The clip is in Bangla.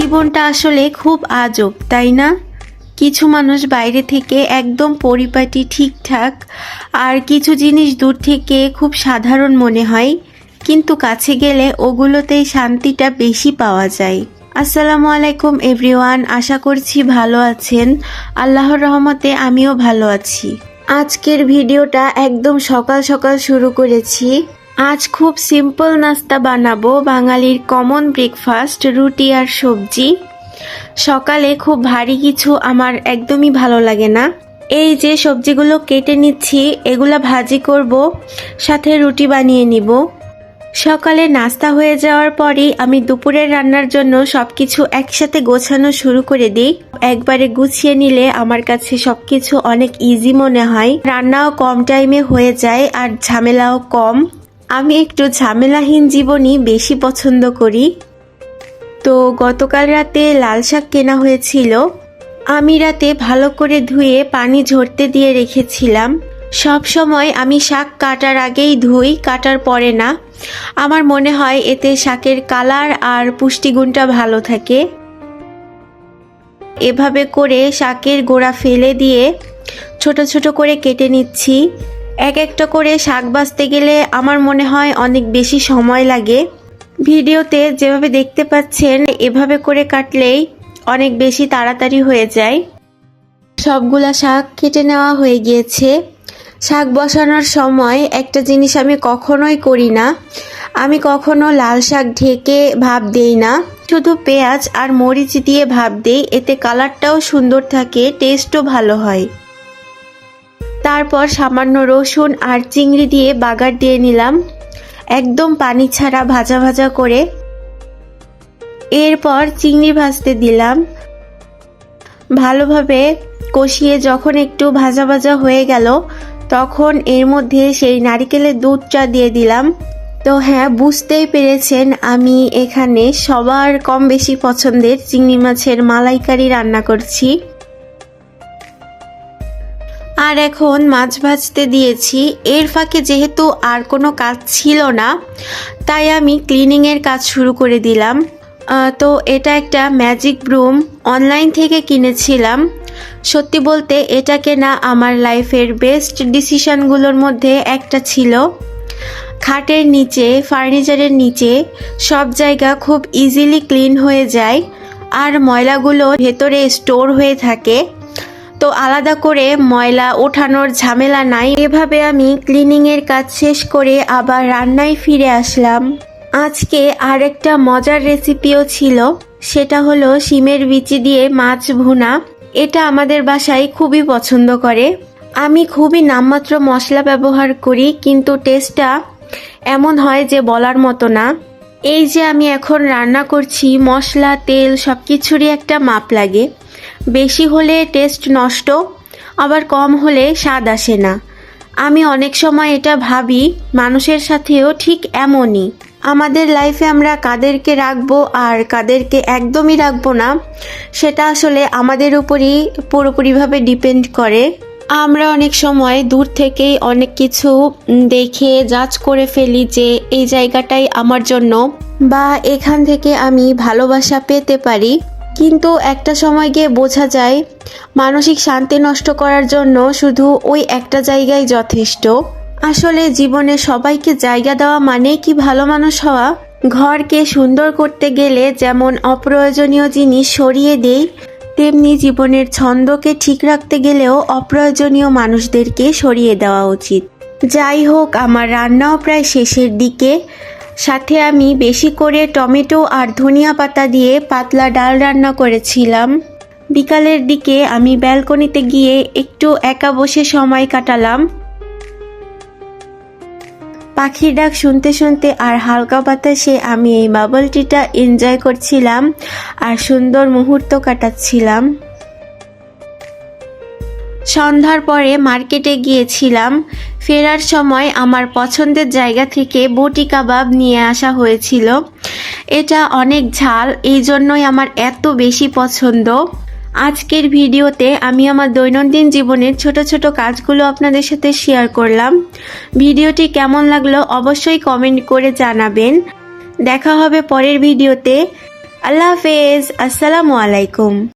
জীবনটা আসলে খুব আজব, তাই না? কিছু মানুষ বাইরে থেকে একদম পরিপাটি ঠিকঠাক, আর কিছু জিনিস দূর থেকে খুব সাধারণ মনে হয়, কিন্তু কাছে গেলে ওগুলোতেই শান্তিটা বেশি পাওয়া যায়। আসসালামু আলাইকুম এভরিওয়ান, আশা করছি ভালো আছেন। আল্লাহর রহমতে আমিও ভালো আছি। আজকের ভিডিওটা একদম সকাল সকাল শুরু করেছি। আজ খুব সিম্পল নাস্তা বানাবো, বাঙালির কমন ব্রেকফাস্ট, রুটি আর সবজি। সকালে খুব ভারী কিছু আমার একদমই ভালো লাগে না। এই যে সবজিগুলো কেটে নিচ্ছি, এগুলা ভাজি করব, সাথে রুটি বানিয়ে নিব। সকালে নাস্তা হয়ে যাওয়ার পরেই আমি দুপুরের রান্নার জন্য সবকিছু একসাথে গোছানো শুরু করে দিই। একবারে গুছিয়ে নিলে আমার কাছে সবকিছু অনেক ইজি মনে হয়, রান্নাও কম টাইমে হয়ে যায় আর ঝামেলাও কম। আমি একটু ঝামেলাহীন জীবনই বেশি পছন্দ করি। তো গতকাল রাতে লাল শাক কেনা হয়েছিল, আমি রাতে ভালো করে ধুয়ে পানি ঝরতে দিয়ে রেখেছিলাম। সব সময় আমি শাক কাটার আগেই ধুই, কাটার পরে না। আমার মনে হয় এতে শাকের কালার আর পুষ্টিগুণটা ভালো থাকে। এভাবে করে শাকের গোড়া ফেলে দিয়ে ছোট ছোট করে কেটে নিচ্ছি। এক একটা করে শাক বাছতে গেলে আমার মনে হয় অনেক বেশি সময় লাগে। ভিডিওতে যেভাবে দেখতে পাচ্ছেন এভাবে করে কাটলেই অনেক বেশি তাড়াতাড়ি হয়ে যায়। সবগুলা শাক কেটে নেওয়া হয়ে গিয়েছে। শাক বসানোর সময় একটা জিনিস আমি কখনোই করি না, আমি কখনো লাল শাক ঢেকে ভাপ দেই না, শুধু পেঁয়াজ আর মরিচ দিয়ে ভাপ দেই। এতে কালারটাও সুন্দর থাকে, টেস্টও ভালো হয়। তারপর সামান্য রসুন আর চিংড়ি দিয়ে বাগার দিয়ে নিলাম, একদম পানি ছাড়া ভাজা ভাজা করে। এরপর চিংড়ি ভাজতে দিলাম, ভালোভাবে কষিয়ে যখন একটু ভাজা ভাজা হয়ে গেল তখন এর মধ্যে সেই নারিকেলের দুধটা দিয়ে দিলাম। তো হ্যাঁ, বুঝতেই পেরেছেন আমি এখানে সবার কম বেশি পছন্দের চিংড়ি মাছের মালাইকারি রান্না করছি। আর এখন মাছ ভাজতে দিয়েছি। এর ফাঁকে যেহেতু আর কোনো কাজ ছিল না, তাই আমি ক্লিনিংয়ের কাজ শুরু করে দিলাম। তো এটা একটা ম্যাজিক ব্রুম, অনলাইন থেকে কিনেছিলাম। সত্যি বলতে এটা কেনা আমার লাইফের বেস্ট ডিসিশনগুলোর মধ্যে একটা ছিল। খাটের নিচে, ফার্নিচারের নিচে সব জায়গা খুব ইজিলি ক্লিন হয়ে যায়, আর ময়লাগুলো ভেতরে স্টোর হয়ে থাকে, তো আলাদা করে ময়লা ওঠানোর ঝামেলা নাই। এভাবে আমি ক্লিনিংয়ের কাজ শেষ করে আবার রান্নায় ফিরে আসলাম। আজকে আরেকটা মজার রেসিপিও ছিল, সেটা হলো শিমের বিচি দিয়ে মাছ ভুনা। এটা আমাদের বাসায় খুবই পছন্দ করে। আমি খুবই নামমাত্র মশলা ব্যবহার করি, কিন্তু টেস্টটা এমন হয় যে বলার মতো না। এই যে আমি এখন রান্না করছি, মশলা তেল সব কিছুরই একটা মাপ লাগে। বেশি হলে টেস্ট নষ্ট, আবার কম হলে স্বাদ আসে না। আমি অনেক সময় এটা ভাবি মানুষের সাথেও ঠিক এমনই। আমাদের লাইফে আমরা কাদেরকে রাখবো আর কাদেরকে একদমই রাখবো না, সেটা আসলে আমাদের উপরই পুরোপুরিভাবে ডিপেন্ড করে। আমরা অনেক সময় দূর থেকেই অনেক কিছু দেখে জাজ করে ফেলি যে এই জায়গাটাই আমার জন্য, বা এখান থেকে আমি ভালোবাসা পেতে পারি। কিন্তু একটা সময় গিয়ে বোঝা যায় মানসিক শান্তি নষ্ট করার জন্য শুধু ওই একটা জায়গায় যথেষ্ট। আসলে জীবনে সবাইকে জায়গা দেওয়া মানে কি ভালো মানুষ হওয়া? ঘরকে সুন্দর করতে গেলে যেমন অপ্রয়োজনীয় জিনিস সরিয়ে দেই, তেমনি জীবনের ছন্দকে ঠিক রাখতে গেলেও অপ্রয়োজনীয় মানুষদেরকে সরিয়ে দেওয়া উচিত। যাই হোক, আমার রান্নাও প্রায় শেষের দিকে। সাথে আমি বেশি করে টমেটো আর ধনিয়া পাতা দিয়ে পাতলা ডাল রান্না করেছিলাম। বিকালের দিকে আমি ব্যালকনিতে গিয়ে একটু একা বসে সময় কাটালাম। পাখির ডাক শুনতে শুনতে আর হালকা বাতাসে আমি এই বাবল টিটা এনজয় করছিলাম আর সুন্দর মুহূর্ত কাটাচ্ছিলাম। সন্ধ্যার পরে মার্কেটে গিয়েছিলাম। ফেরার সময় আমার পছন্দের জায়গা থেকে বটি কাবাব নিয়ে আসা হয়েছিল। এটা অনেক ঝাল, এই জন্যই আমার এত বেশি পছন্দ। আজকের ভিডিওতে আমি আমার দৈনন্দিন জীবনের ছোট ছোট কাজগুলো আপনাদের সাথে শেয়ার করলাম। ভিডিওটি কেমন লাগলো অবশ্যই কমেন্ট করে জানাবেন। দেখা হবে পরের ভিডিওতে। আল্লাহ হাফেজ, আসসালামু আলাইকুম।